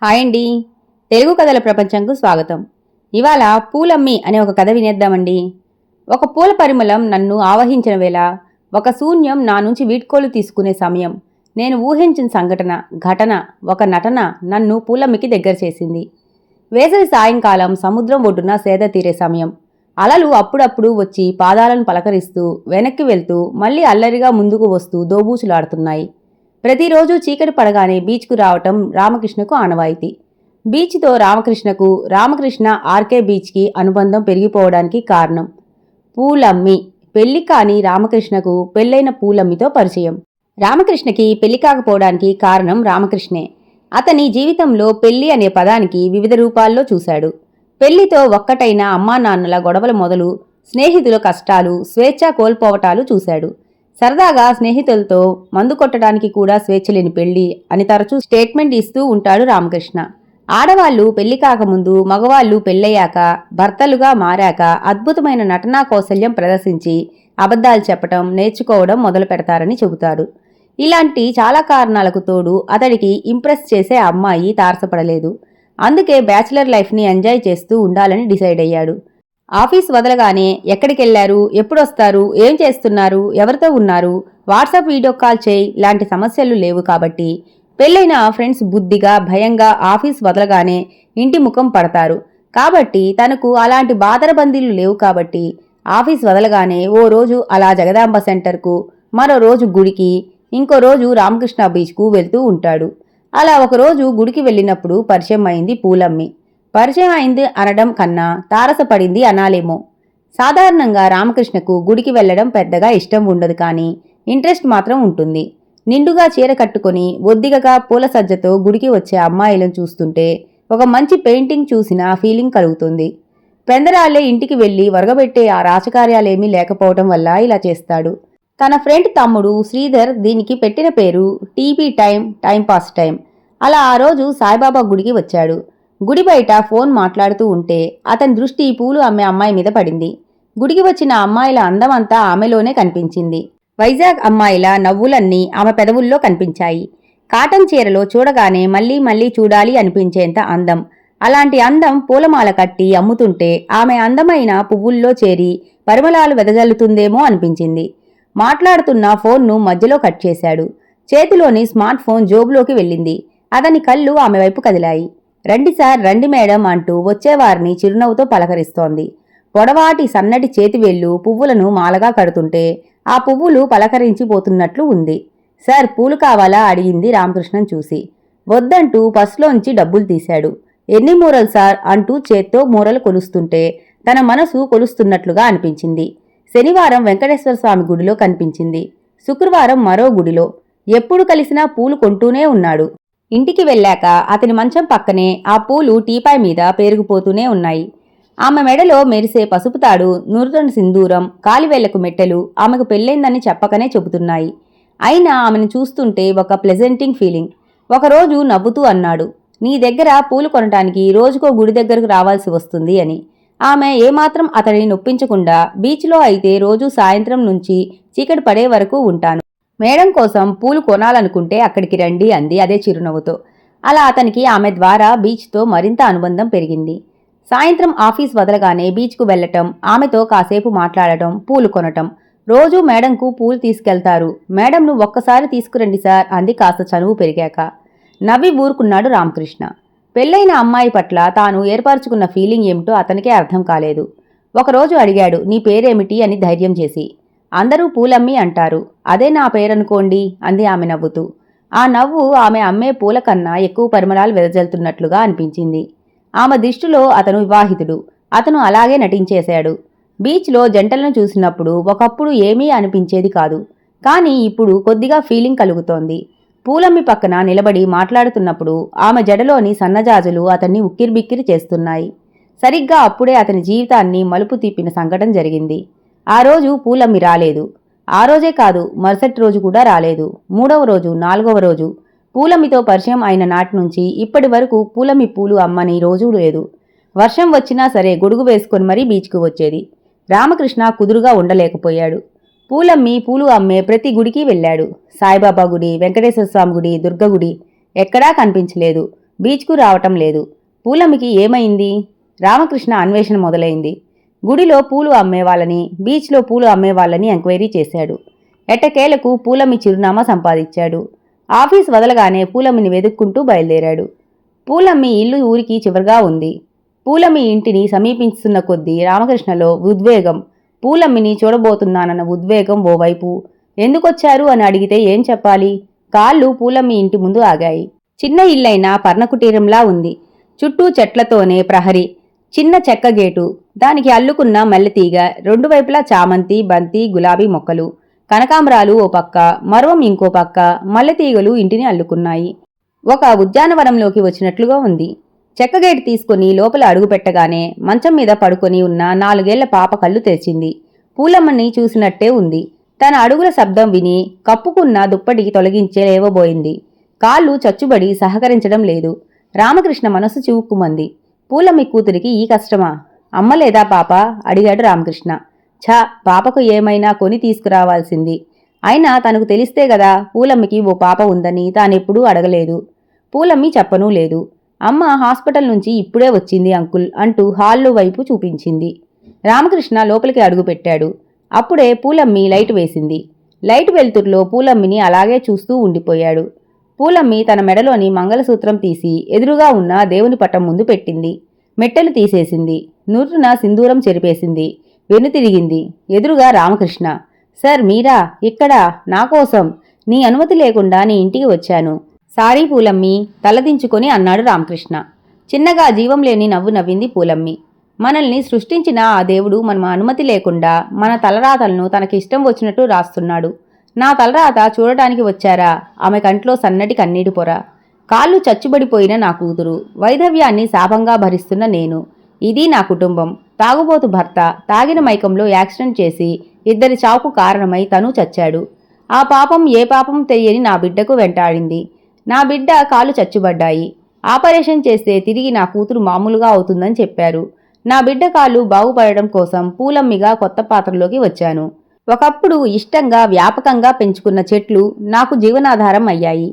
Hi అండి. తెలుగు కథల ప్రపంచంకు స్వాగతం. ఇవాళ పూలమ్మి అనే ఒక కథ వినేద్దామండి. ఒక పూల పరిమళం నన్ను ఆవహించిన వేళ, ఒక శూన్యం నా నుంచి వీడ్కోలు తీసుకునే సమయం, నేను ఊహించిన ఘటన, ఒక నటన నన్ను పూలమ్మికి దగ్గర చేసింది. వేసవి సాయంకాలం సముద్రం ఒడ్డున సేద తీరే సమయం. అలలు అప్పుడప్పుడు వచ్చి పాదాలను పలకరిస్తూ, వెనక్కి వెళ్తూ, మళ్ళీ అల్లరిగా ముందుకు వస్తూ దోబూచులాడుతున్నాయి. ప్రతిరోజు చీకటి పడగానే బీచ్కు రావటం రామకృష్ణకు ఆనవాయితీ. బీచ్తో రామకృష్ణకు, రామకృష్ణ ఆర్కే బీచ్కి అనుబంధం పెరిగిపోవడానికి కారణం పూలమ్మి. పెళ్లి కాని రామకృష్ణకు పెళ్లైన పూలమ్మితో పరిచయం. రామకృష్ణకి పెళ్లి కాకపోవడానికి కారణం రామకృష్ణే. అతని జీవితంలో పెళ్లి అనే పదానికి వివిధ రూపాల్లో చూశాడు. పెళ్లితో ఒక్కటైన అమ్మా నాన్నల గొడవల మొదలు, స్నేహితుల కష్టాలు, స్వేచ్ఛ కోల్పోవటాలు చూశాడు. సరదాగా స్నేహితులతో మందు కొట్టడానికి కూడా స్వేచ్ఛ లేని పెళ్లి అని తరచూ స్టేట్మెంట్ ఇస్తూ ఉంటాడు రామకృష్ణ. ఆడవాళ్లు పెళ్లి కాకముందు, మగవాళ్లు పెళ్ళయ్యాక, భర్తలుగా మారాక అద్భుతమైన నటనా కౌశల్యం ప్రదర్శించి అబద్ధాలు చెప్పటం, నేర్చుకోవడం మొదలు పెడతారని చెబుతాడు. ఇలాంటి చాలా కారణాలకు తోడు అతడికి ఇంప్రెస్ చేసే అమ్మాయి తారసపడలేదు. అందుకే బ్యాచిలర్ లైఫ్ని ఎంజాయ్ చేస్తూ ఉండాలని డిసైడ్ అయ్యాడు. ఆఫీస్ వదలగానే ఎక్కడికెళ్లారు, ఎప్పుడొస్తారు, ఏం చేస్తున్నారు, ఎవరితో ఉన్నారు, వాట్సాప్ వీడియో కాల్ చేయి లాంటి సమస్యలు లేవు కాబట్టి పెళ్ళైన ఫ్రెండ్స్ బుద్ధిగా, భయంగా ఆఫీస్ వదలగానే ఇంటి ముఖం పడతారు. కాబట్టి తనకు అలాంటి బాదరబందీలు లేవు కాబట్టి ఆఫీస్ వదలగానే ఓ రోజు అలా జగదాంబ సెంటర్కు, మరో రోజు గుడికి, ఇంకో రోజు రామకృష్ణ బీచ్కు వెళ్తూ ఉంటాడు. అలా ఒకరోజు గుడికి వెళ్ళినప్పుడు పరిచయం అయింది పూలమ్మి. పరిచయం అయింది అనడం కన్నా తారసపడింది అనాలేమో. సాధారణంగా రామకృష్ణకు గుడికి వెళ్లడం పెద్దగా ఇష్టం ఉండదు, కానీ ఇంట్రెస్ట్ మాత్రం ఉంటుంది. నిండుగా చీర కట్టుకుని ఒద్దిగగా పూల సజ్జతో గుడికి వచ్చే అమ్మాయిలను చూస్తుంటే ఒక మంచి పెయింటింగ్ చూసిన ఫీలింగ్ కలుగుతుంది. పెందరాళ్లే ఇంటికి వెళ్లి వరగబెట్టే ఆ రాజకార్యాలేమీ లేకపోవడం వల్ల ఇలా చేస్తాడు. తన ఫ్రెండ్ తమ్ముడు శ్రీధర్ దీనికి పెట్టిన పేరు టీబీ టైం పాస్ టైం. అలా ఆ రోజు సాయిబాబా గుడికి వచ్చాడు. గుడి బయట ఫోన్ మాట్లాడుతూ ఉంటే అతని దృష్టి పూలు అమ్మే అమ్మాయి మీద పడింది. గుడికి వచ్చిన అమ్మాయిల అందమంతా ఆమెలోనే కనిపించింది. వైజాగ్ అమ్మాయిల నవ్వులన్నీ ఆమె పెదవుల్లో కనిపించాయి. కాటన్ చీరలో చూడగానే మళ్లీ మళ్లీ చూడాలి అనిపించేంత అందం. అలాంటి అందం పూలమాల కట్టి అమ్ముతుంటే ఆమె అందమైన పువ్వుల్లో చేరి పరిమళాలు వెదజల్లుతుందేమో అనిపించింది. మాట్లాడుతున్న ఫోన్ను మధ్యలో కట్ చేశాడు. చేతిలోని స్మార్ట్ ఫోన్ జోబులోకి వెళ్ళింది. అతని కళ్ళు ఆమె వైపు కదిలాయి. రండి సార్, రండి మేడం అంటూ వచ్చేవారిని చిరునవ్వుతో పలకరిస్తోంది. పొడవాటి సన్నటి చేతివేళ్లు పువ్వులను మాలగా కడుతుంటే ఆ పువ్వులు పలకరించిపోతున్నట్లు ఉంది. సార్, పూలు కావాలా అడిగింది రామకృష్ణన్ చూసి. వద్దంటూ పర్సులోంచి డబ్బులు తీశాడు. ఎన్ని మూరలు సార్ అంటూ చేత్తో మూరలు కొలుస్తుంటే తన మనసు కొలుస్తున్నట్లుగా అనిపించింది. శనివారం వెంకటేశ్వర స్వామి గుడిలో కనిపించింది. శుక్రవారం మరో గుడిలో. ఎప్పుడు కలిసినా పూలు కొంటూనే ఉన్నాడు. ఇంటికి వెళ్ళాక అతని మంచం పక్కనే ఆ పూలు టీపాయ్ మీద పేరుకుపోతూనే ఉన్నాయి. ఆమె మెడలో మెరిసే పసుపు తాడు, నురుతన సింధూరం, కాలివేళ్లకు మెట్టెలు ఆమెకు పెళ్ళైందని చెప్పకనే చెబుతున్నాయి. అయినా ఆమెను చూస్తుంటే ఒక ప్లెజెంటింగ్ ఫీలింగ్. ఒకరోజు నవ్వుతూ అన్నాడు, నీ దగ్గర పూలు కొనటానికి రోజుకో గుడి దగ్గరకు రావాల్సి వస్తుంది అని. ఆమె ఏమాత్రం అతడిని నొప్పించకుండా, బీచ్లో అయితే రోజూ సాయంత్రం నుంచి చీకటి పడే వరకు ఉంటాను. మేడం కోసం పూలు కొనాలనుకుంటే అక్కడికి రండి అంది అదే చిరునవ్వుతో. అలా అతనికి ఆమె ద్వారా బీచ్తో మరింత అనుబంధం పెరిగింది. సాయంత్రం ఆఫీస్ వదలగానే బీచ్కు వెళ్లటం, ఆమెతో కాసేపు మాట్లాడటం, పూలు కొనటం. రోజూ మేడంకు పూలు తీసుకెళ్తారు. మేడంను ఒక్కసారి తీసుకురండి సార్ అంది కాస్త చనువు పెరిగాక. నవ్వి ఊరుకున్నాడు రామకృష్ణ. పెళ్లైన అమ్మాయి పట్ల తాను ఏర్పరచుకున్న ఫీలింగ్ ఏమిటో అతనికే అర్థం కాలేదు. ఒకరోజు అడిగాడు, నీ పేరేమిటి అని ధైర్యం చేసి. అందరూ పూలమ్మి అంటారు, అదే నా పేరనుకోండి అంది ఆమె నవ్వుతూ. ఆ నవ్వు ఆమె అమ్మే పూల కన్నా ఎక్కువ పరిమళాలు వెదజల్లుతున్నట్లుగా అనిపించింది. ఆమె దృష్టిలో అతను వివాహితుడు. అతను అలాగే నటించేశాడు. బీచ్లో జంటలను చూసినప్పుడు ఒకప్పుడు ఏమీ అనిపించేది కాదు, కానీ ఇప్పుడు కొద్దిగా ఫీలింగ్ కలుగుతోంది. పూలమ్మి పక్కన నిలబడి మాట్లాడుతున్నప్పుడు ఆమె జడలోని సన్నజాజులు అతన్ని ఉక్కిరిబిక్కిరి చేస్తున్నాయి. సరిగ్గా అప్పుడే అతని జీవితాన్ని మలుపు తిప్పిన సంఘటన జరిగింది. ఆ రోజు పూలమ్మి రాలేదు. ఆ రోజే కాదు, మరుసటి రోజు కూడా రాలేదు. 3వ రోజు, 4వ రోజు. పూలమ్మితో పరిచయం అయిన నాటి నుంచి ఇప్పటి వరకు పూలమ్మి పూలు అమ్మని రోజూ లేదు. వర్షం వచ్చినా సరే గొడుగు వేసుకొని మరీ బీచ్కు వచ్చేది. రామకృష్ణ కుదురుగా ఉండలేకపోయాడు. పూలమ్మి పూలు అమ్మే ప్రతి గుడికి వెళ్ళాడు. సాయిబాబా గుడి, వెంకటేశ్వర స్వామి గుడి, దుర్గ గుడి. ఎక్కడా కనిపించలేదు. బీచ్కు రావటం లేదు. పూలమ్మికి ఏమైంది? రామకృష్ణ అన్వేషణ మొదలైంది. గుడిలో పూలు అమ్మేవాళ్ళని, బీచ్లో పూలు అమ్మేవాళ్ళని ఎంక్వైరీ చేశాడు. ఎట్టకేలకు పూలమ్మి చిరునామా సంపాదించాడు. ఆఫీస్ వదలగానే పూలమ్మిని వెతుక్కుంటూ బయలుదేరాడు. పూలమ్మి ఇల్లు ఊరికి చివరగా ఉంది. పూలమ్మి ఇంటిని సమీపిస్తున్న కొద్దీ రామకృష్ణలో ఉద్వేగం, పూలమ్మిని చూడబోతున్నానన్న ఉద్వేగం ఓవైపు. ఎందుకొచ్చారు అని అడిగితే ఏం చెప్పాలి? కాళ్ళు పూలమ్మి ఇంటి ముందు ఆగాయి. చిన్న ఇల్లైనా పర్ణకుటీరంలా ఉంది. చుట్టూ చెట్లతోనే ప్రహరీ, చిన్న చెక్క గేటు, దానికి అల్లుకున్న మల్లెతీగ, రెండు వైపులా చామంతి, బంతి, గులాబీ మొక్కలు, కనకాంబరాలు ఓ పక్క, మరవం ఇంకో పక్క, మల్లెతీగలు ఇంటిని అల్లుకున్నాయి. ఒక ఉద్యానవనంలోకి వచ్చినట్లుగా ఉంది. చెక్కగేటు తీసుకుని లోపల అడుగు పెట్టగానే మంచం మీద పడుకొని ఉన్న 4 ఏళ్ల పాప కళ్ళు తెరిచింది. పూలమ్మని చూసినట్టే ఉంది. తన అడుగుల శబ్దం విని కప్పుకున్న దుప్పటికి తొలగించే లేవబోయింది. కాళ్ళు చచ్చుబడి సహకరించడం లేదు. రామకృష్ణ మనసు చివుక్కుమంది. పూలమ్మి కూతురికి ఈ కష్టమా? అమ్మ లేదా పాప? అడిగాడు రామకృష్ణ. ఛా, పాపకు ఏమైనా కొని తీసుకురావాల్సింది. అయినా తనకు తెలిస్తే గదా పూలమ్మికి ఓ పాప ఉందని తానెప్పుడూ అడగలేదు. పూలమ్మి చెప్పనూ లేదు. అమ్మ హాస్పిటల్ నుంచి ఇప్పుడే వచ్చింది అంకుల్ అంటూ హాల్లో వైపు చూపించింది. రామకృష్ణ లోపలికి అడుగుపెట్టాడు. అప్పుడే పూలమ్మి లైట్ వేసింది. లైట్ వెలుతురులో పూలమ్మిని అలాగే చూస్తూ ఉండిపోయాడు. పూలమ్మి తన మెడలోని మంగళసూత్రం తీసి ఎదురుగా ఉన్న దేవుని పటం ముందు పెట్టింది. మెట్టెలు తీసేసింది. నుర్రున సింధూరం చెరిపేసింది. వెనుతిరిగింది. ఎదురుగా రామకృష్ణ. సార్ మీరా? ఇక్కడా? నాకోసం. నీ అనుమతి లేకుండా నీ ఇంటికి వచ్చాను. సారీ పూలమ్మి, తలదించుకొని అన్నాడు రామకృష్ణ. చిన్నగా జీవం లేని నవ్వు నవ్వింది పూలమ్మి. మనల్ని సృష్టించిన ఆ దేవుడు మన అనుమతి లేకుండా మన తలరాతలను తనకిష్టం వచ్చినట్టు రాస్తున్నాడు. నా తలరాత చూడటానికి వచ్చారా? ఆమె కంట్లో సన్నటి కన్నీటి పొర. కాళ్ళు చచ్చుబడిపోయిన నా కూతురు, వైధవ్యాన్ని శాపంగా భరిస్తున్న నేను. ఇది నా కుటుంబం. తాగుబోతు భర్త తాగిన మైకంలో యాక్సిడెంట్ చేసి 2 చావుకు కారణమై తను చచ్చాడు. ఆ పాపం ఏ పాపం తెలియని నా బిడ్డకు వెంటాడింది. నా బిడ్డ కాళ్ళు చచ్చుబడ్డాయి. ఆపరేషన్ చేస్తే తిరిగి నా కూతురు మామూలుగా అవుతుందని చెప్పారు. నా బిడ్డ కాళ్ళు బాగుపడడం కోసం పూలమ్మిగా కొత్త పాత్రలోకి వచ్చాను. ఒకప్పుడు ఇష్టంగా వ్యాపకంగా పెంచుకున్న చెట్లు నాకు జీవనాధారం అయ్యాయి.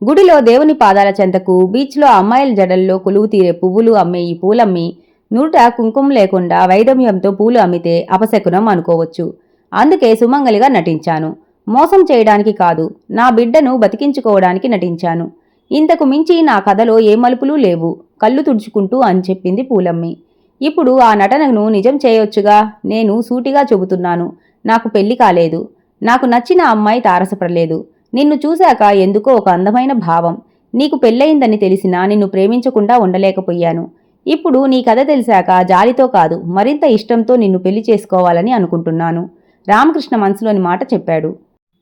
గుడిలో దేవుని పాదాల చెంతకు, బీచ్లో అమ్మాయిల జడల్లో కొలువు తీరే పువ్వులు అమ్మే ఈ పూలమ్మి నుదుట కుంకుమ లేకుండా వైదమ్యంతో పూలు అమ్మితే అపశకునం అనుకోవచ్చు. అందుకే సుమంగలిగా నటించాను. మోసం చేయడానికి కాదు, నా బిడ్డను బతికించుకోవడానికి నటించాను. ఇంతకు మించి నా కథలో ఏ మలుపులు లేవు. కళ్ళు తుడుచుకుంటూ అని చెప్పింది పూలమ్మి. ఇప్పుడు ఆ నటనను నిజం చేయొచ్చుగా. నేను సూటిగా చెబుతున్నాను. నాకు పెళ్లి కాలేదు. నాకు నచ్చిన అమ్మాయి తారసపడలేదు. నిన్ను చూశాక ఎందుకో ఒక అందమైన భావం. నీకు పెళ్ళయిందని తెలిసినా నిన్ను ప్రేమించకుండా ఉండలేకపోయాను. ఇప్పుడు నీ కథ తెలిసాక జాలితో కాదు, మరింత ఇష్టంతో నిన్ను పెళ్లి చేసుకోవాలని అనుకుంటున్నాను. రామకృష్ణ మనసులోని మాట చెప్పాడు.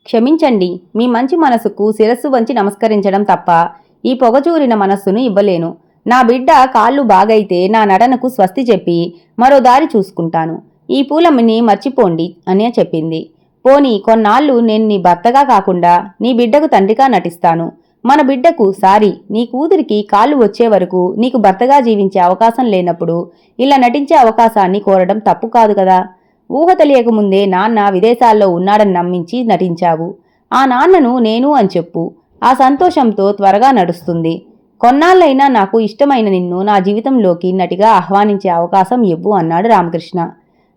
క్షమించండి, మీ మంచి మనసుకు శిరస్సు వంచి నమస్కరించడం తప్ప ఈ పొగచూరిన మనస్సును ఇవ్వలేను. నా బిడ్డ కాళ్ళు బాగైతే నా నటనకు స్వస్తి చెప్పి మరో దారి చూసుకుంటాను. ఈ పూలమ్మిని మర్చిపోండి అని చెప్పింది. పోనీ కొన్నాళ్ళు నేను నీ భర్తగా కాకుండా నీ బిడ్డకు తండ్రిగా నటిస్తాను. మన బిడ్డకు నీ కూతురికి కాళ్ళు వచ్చే వరకు నీకు భర్తగా జీవించే అవకాశం లేనప్పుడు ఇలా నటించే అవకాశాన్ని కోరడం తప్పు కాదు కదా. ఊహ తెలియకముందే నాన్న విదేశాల్లో ఉన్నాడని నమ్మించి నటించావు. ఆ నాన్నను నేను అని చెప్పు. ఆ సంతోషంతో త్వరగా నడుస్తుంది. కొన్నాళ్ళైనా నాకు ఇష్టమైన నిన్ను నా జీవితంలోకి నటిగా ఆహ్వానించే అవకాశం ఇవ్వు అన్నాడు రామకృష్ణ.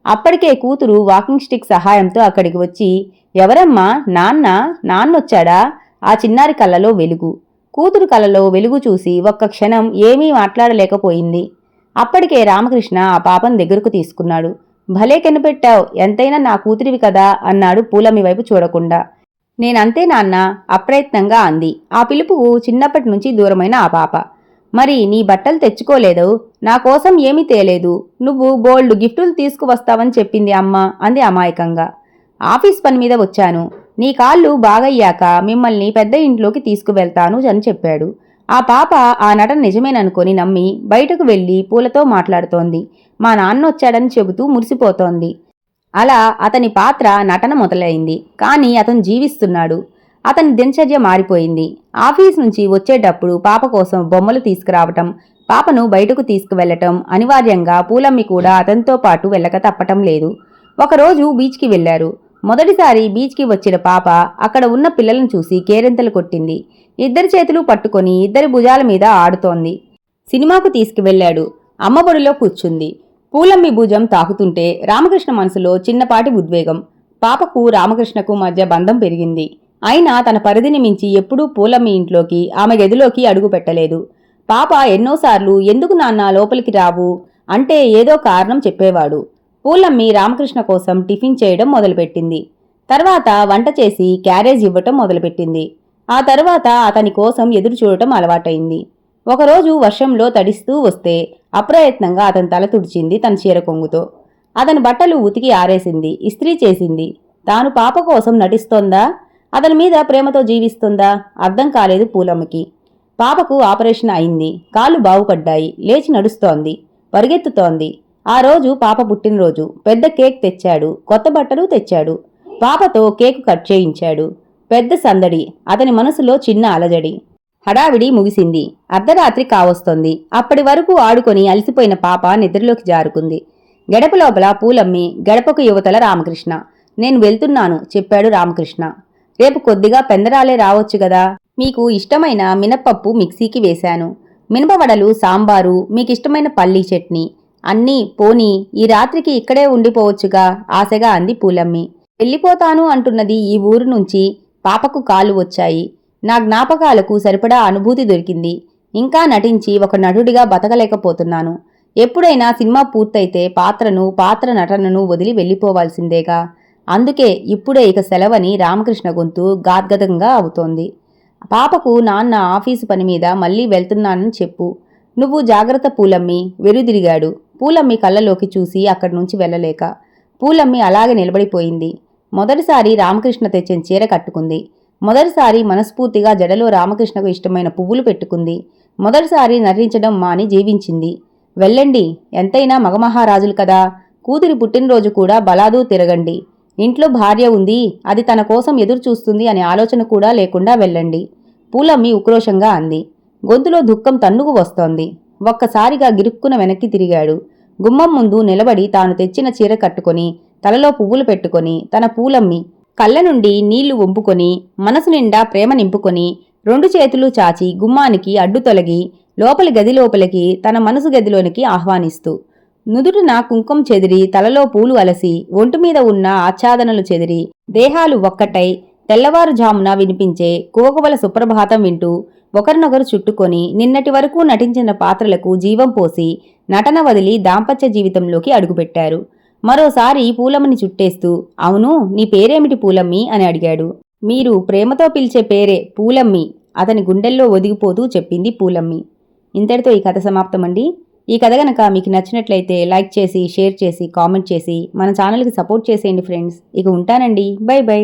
అప్పటికే కూతురు వాకింగ్ స్టిక్ సహాయంతో అక్కడికి వచ్చి, ఎవరమ్మా? నాన్నొచ్చాడా? ఆ చిన్నారి కళ్ళలో వెలుగు. కూతురు కళ్ళలో వెలుగు చూసి ఒక్క క్షణం ఏమీ మాట్లాడలేకపోయింది. అప్పటికే రామకృష్ణ ఆ పాపం దగ్గరకు తీసుకున్నాడు. భలే కనిపెట్టావు, ఎంతైనా నా కూతురివి కదా అన్నాడు పూలమ్మి వైపు చూడకుండా. నేనంతే నాన్న, అప్రయత్నంగా అంది. ఆ పిలుపుకు చిన్నప్పటి నుంచి దూరమైన ఆ పాప. మరి నీ బట్టలు తెచ్చుకోలేదు? నా కోసం ఏమీ తేలేదు. నువ్వు బోల్డ్ గిఫ్టులు తీసుకువస్తావని చెప్పింది అమ్మ అంది అమాయకంగా. ఆఫీస్ పని మీద వచ్చాను. నీ కాళ్ళు బాగయ్యాక మిమ్మల్ని పెద్ద ఇంట్లోకి తీసుకువెళ్తాను అని చెప్పాడు. ఆ పాప ఆ నటన నిజమేననుకొని నమ్మి బయటకు వెళ్లి పూలతో మాట్లాడుతోంది. మా నాన్నొచ్చాడని చెబుతూ మురిసిపోతోంది. అలా అతని పాత్ర నటన మొదలైంది. కానీ అతను జీవిస్తున్నాడు. అతని దినచర్య మారిపోయింది. ఆఫీస్ నుంచి వచ్చేటప్పుడు పాప కోసం బొమ్మలు తీసుకురావటం, పాపను బయటకు తీసుకువెళ్లటం అనివార్యంగా పూలమ్మి కూడా అతనితో పాటు వెళ్ళక తప్పటం లేదు. ఒకరోజు బీచ్కి వెళ్లారు. మొదటిసారి బీచ్కి వచ్చిన పాప అక్కడ ఉన్న పిల్లలను చూసి కేరింతలు కొట్టింది. ఇద్దరి చేతులు పట్టుకొని ఇద్దరి భుజాల మీద ఆడుతోంది. సినిమాకు తీసుకువెళ్లాడు. అమ్మ బొడిలో కూర్చుంది. పూలమ్మి భుజం తాకుతుంటే రామకృష్ణ మనసులో చిన్నపాటి ఉద్వేగం. పాపకు రామకృష్ణకు మధ్య బంధం పెరిగింది. అయినా తన పరిధిని మించి ఎప్పుడూ పూలమ్మి ఇంట్లోకి, ఆమె గదిలోకి అడుగు పెట్టలేదు. పాప ఎన్నోసార్లు ఎందుకు నాన్న లోపలికి రావు అంటే ఏదో కారణం చెప్పేవాడు. పూలమ్మి రామకృష్ణ కోసం టిఫిన్ చేయడం మొదలుపెట్టింది. తర్వాత వంట చేసి క్యారేజ్ ఇవ్వటం మొదలుపెట్టింది. ఆ తర్వాత అతని కోసం ఎదురు చూడటం అలవాటైంది. ఒకరోజు వర్షంలో తడిస్తూ వస్తే అప్రయత్నంగా అతని తల తుడిచింది తన చీర కొంగుతో. అతని బట్టలు ఉతికి ఆరేసింది, ఇస్త్రీ చేసింది. తాను పాప కోసం నటిస్తోందా, అతని మీద ప్రేమతో జీవిస్తుందా అర్థం కాలేదు పూలమ్మకి. పాపకు ఆపరేషన్ అయింది. కాళ్ళు బాగుపడ్డాయి. లేచి నడుస్తోంది, పరిగెత్తుతోంది. ఆ రోజు పాప పుట్టినరోజు. పెద్ద కేక్ తెచ్చాడు, కొత్త బట్టలు తెచ్చాడు. పాపతో కేకు కట్ చేయించాడు. పెద్ద సందడి. అతని మనసులో చిన్న అలజడి. హడావిడి ముగిసింది. అర్ధరాత్రి కావస్తోంది. అప్పటి వరకు ఆడుకొని అలసిపోయిన పాప నిద్రలోకి జారుకుంది. గడప లోపల పూలమ్మి, గడపకు యువతల రామకృష్ణ. నేను వెళ్తున్నాను చెప్పాడు రామకృష్ణ. రేపు కొద్దిగా పెందరాలే రావచ్చు గదా. మీకు ఇష్టమైన మినప్పప్పు మిక్సీకి వేశాను. మినపవడలు, సాంబారు, మీకిష్టమైన పల్లీ చట్నీ అన్నీ పోనీ ఈ రాత్రికి ఇక్కడే ఉండిపోవచ్చుగా ఆశగా అంది పూలమ్మి. వెళ్ళిపోతాను అంటున్నది ఈ ఊరు నుంచి. పాపకు కాలు వచ్చాయి. నా జ్ఞాపకాలకు సరిపడా అనుభూతి దొరికింది. ఇంకా నటించి ఒక నటుడిగా బతకలేకపోతున్నాను. ఎప్పుడైనా సినిమా పూర్తయితే పాత్ర నటనను వదిలి వెళ్ళిపోవాల్సిందేగా. అందుకే ఇప్పుడే ఇక సెలవని రామకృష్ణ గొంతు గాద్గదంగా అవుతోంది. పాపకు నాన్న ఆఫీసు పని మీద మళ్ళీ వెళ్తున్నానని చెప్పు. నువ్వు జాగ్రత్త పూలమ్మి. వెనుదిరిగాడు. పూలమ్మి కళ్ళలోకి చూసి అక్కడి నుంచి వెళ్ళలేక. పూలమ్మి అలాగే నిలబడిపోయింది. మొదటిసారి రామకృష్ణ తెచ్చిన చీర కట్టుకుంది. మొదటిసారి మనస్ఫూర్తిగా జడలో రామకృష్ణకు ఇష్టమైన పువ్వులు పెట్టుకుంది. మొదటిసారి నటించడం మాని జీవించింది. వెళ్ళండి, ఎంతైనా మగమహారాజులు కదా. కూతురి పుట్టినరోజు కూడా బలాదూ తిరగండి. ఇంట్లో భార్య ఉంది, అది తన కోసం ఎదురు చూస్తుంది అనే ఆలోచన కూడా లేకుండా వెళ్ళండి. పూలమ్మి ఉక్రోషంగా అంది. గొంతులో దుఃఖం తన్నుకు వస్తోంది. ఒక్కసారిగా గిరుక్కున వెనక్కి తిరిగాడు. గుమ్మం ముందు నిలబడి తాను తెచ్చిన చీర కట్టుకొని, తలలో పువ్వులు పెట్టుకొని, తన పూలమ్మి కళ్ళ నుండి నీళ్లు వంపుకొని, మనసు నిండా ప్రేమ నింపుకొని, రెండు చేతులు చాచి గుమ్మానికి అడ్డు తొలగి లోపలి గది లోపలికి, తన మనసు గదిలోనికి ఆహ్వానిస్తూ, నుదుటిన కుంకుమ చెదిరి, తలలో పూలు అలసి, ఒంటిమీద ఉన్న ఆచ్ఛాదనలు చెదిరి, దేహాలు ఒక్కటై తెల్లవారుజామున వినిపించే కోకవల సుప్రభాతం వింటూ ఒకరినొకరు చుట్టుకొని నిన్నటి వరకు నటించిన పాత్రలకు జీవం పోసి నటన వదిలి దాంపత్య జీవితంలోకి అడుగుపెట్టారు. మరోసారి పూలమ్మని చుట్టేస్తూ, అవును, నీ పేరేమిటి పూలమ్మి అని అడిగాడు. మీరు ప్రేమతో పిలిచే పేరే పూలమ్మి, అతని గుండెల్లో ఒదిగిపోతూ చెప్పింది పూలమ్మి. ఇంతటితో ఈ కథ సమాప్తమండి. ఈ కథ గనక మీకు నచ్చినట్లయితే లైక్ చేసి, షేర్ చేసి, కామెంట్ చేసి మన ఛానల్కి సపోర్ట్ చేసేయండి ఫ్రెండ్స్. ఇక ఉంటానండి. By by.